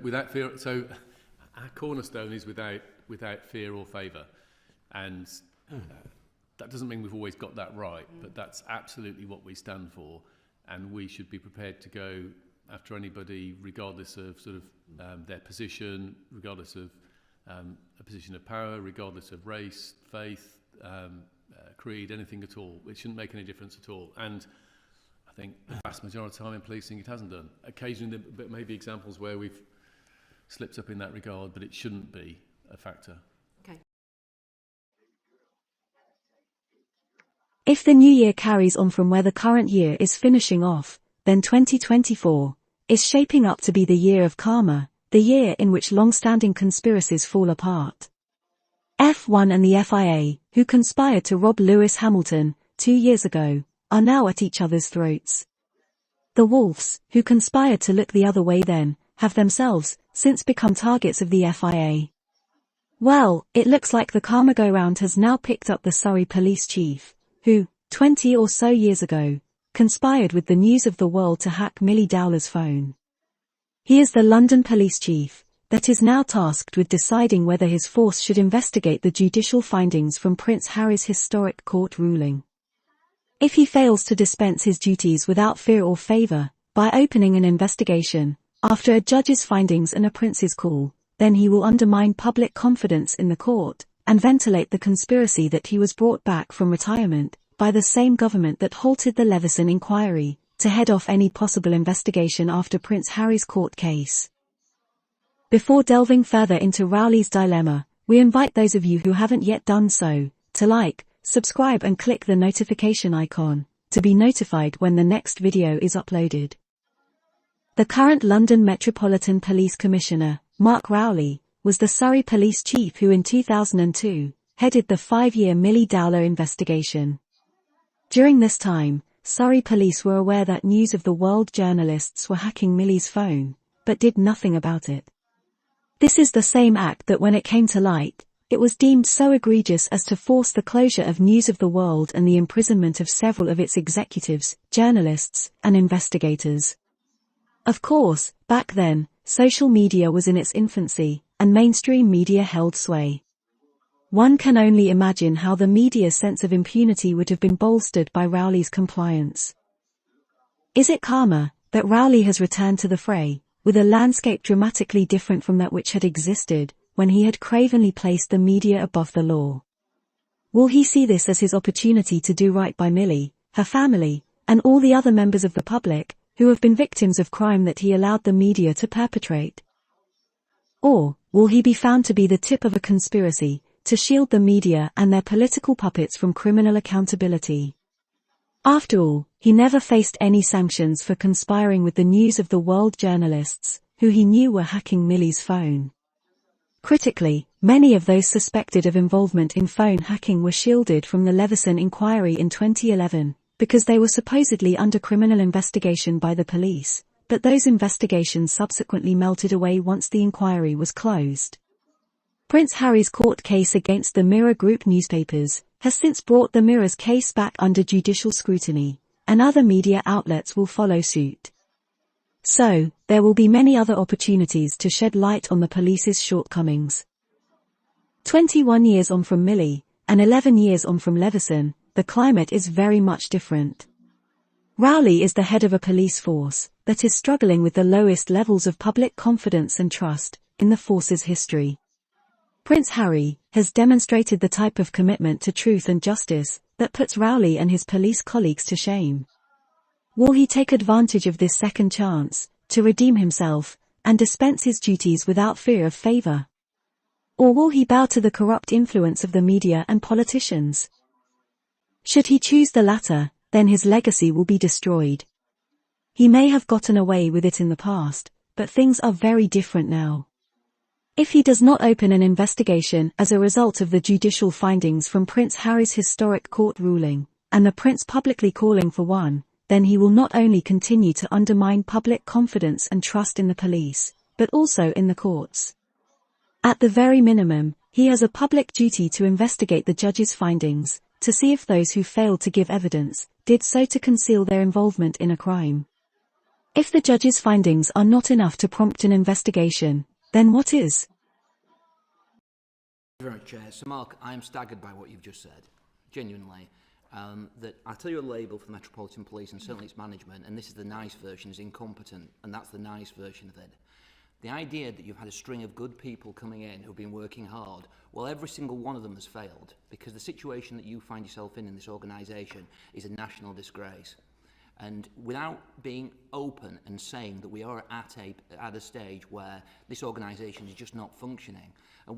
without fear. So our cornerstone is without fear or favour, and that doesn't mean we've always got that right, but that's absolutely what we stand for, and we should be prepared to go after anybody, regardless of sort of their position, regardless of a position of power, regardless of race, faith, creed, anything at all. It shouldn't make any difference at all. And I think the vast majority of the time in policing it hasn't done. Occasionally there may be examples where we've slipped up in that regard, but it shouldn't be a factor. Okay. If the new year carries on from where the current year is finishing off, then 2024 is shaping up to be the year of karma, the year in which long-standing conspiracies fall apart. F1 and the FIA, who conspired to rob Lewis Hamilton 2 years ago, are now at each other's throats. The Wolves, who conspired to look the other way then, have themselves since become targets of the FIA. Well, it looks like the karma go-round has now picked up the Surrey police chief, who, 20 or so years ago, conspired with the News of the World to hack Milly Dowler's phone. He is the London police chief that is now tasked with deciding whether his force should investigate the judicial findings from Prince Harry's historic court ruling. If he fails to dispense his duties without fear or favour, by opening an investigation, after a judge's findings and a prince's call, then he will undermine public confidence in the court, and ventilate the conspiracy that he was brought back from retirement by the same government that halted the Leveson inquiry, to head off any possible investigation after Prince Harry's court case. Before delving further into Rowley's dilemma, we invite those of you who haven't yet done so, to like, subscribe and click the notification icon, to be notified when the next video is uploaded. The current London Metropolitan Police Commissioner, Mark Rowley, was the Surrey police chief who in 2002, headed the 5-year Milly Dowler investigation. During this time, Surrey police were aware that News of the World journalists were hacking Milly's phone, but did nothing about it. This is the same act that when it came to light, it was deemed so egregious as to force the closure of News of the World and the imprisonment of several of its executives, journalists, and investigators. Of course, back then, social media was in its infancy, and mainstream media held sway. One can only imagine how the media's sense of impunity would have been bolstered by Rowley's compliance. Is it karma that Rowley has returned to the fray, with a landscape dramatically different from that which had existed when he had cravenly placed the media above the law? Will he see this as his opportunity to do right by Milly, her family, and all the other members of the public who have been victims of crime that he allowed the media to perpetrate? Or will he be found to be the tip of a conspiracy to shield the media and their political puppets from criminal accountability? After all, he never faced any sanctions for conspiring with the News of the World journalists, who he knew were hacking Milly's phone. Critically, many of those suspected of involvement in phone hacking were shielded from the Leveson inquiry in 2011, because they were supposedly under criminal investigation by the police, but those investigations subsequently melted away once the inquiry was closed. Prince Harry's court case against the Mirror Group newspapers has since brought the Mirror's case back under judicial scrutiny, and other media outlets will follow suit. So, there will be many other opportunities to shed light on the police's shortcomings. 21 years on from Milly, and 11 years on from Leveson, the climate is very much different. Rowley is the head of a police force that is struggling with the lowest levels of public confidence and trust in the force's history. Prince Harry has demonstrated the type of commitment to truth and justice that puts Rowley and his police colleagues to shame. Will he take advantage of this second chance to redeem himself and dispense his duties without fear of favour? Or will he bow to the corrupt influence of the media and politicians? Should he choose the latter, then his legacy will be destroyed. He may have gotten away with it in the past, but things are very different now. If he does not open an investigation as a result of the judicial findings from Prince Harry's historic court ruling, and the prince publicly calling for one, then he will not only continue to undermine public confidence and trust in the police, but also in the courts. At the very minimum, he has a public duty to investigate the judge's findings, to see if those who failed to give evidence did so to conceal their involvement in a crime. If the judge's findings are not enough to prompt an investigation, then what is? Thank you very much, Chair. So, Mark, I am staggered by what you've just said, genuinely. That I'll tell you a label for the Metropolitan Police, and certainly its management, and this is the nice version, is incompetent, and that's the nice version of it. The idea that you've had a string of good people coming in who've been working hard, well, every single one of them has failed, because the situation that you find yourself in this organisation is a national disgrace. And without being open and saying that we are at a stage where this organisation is just not functioning, and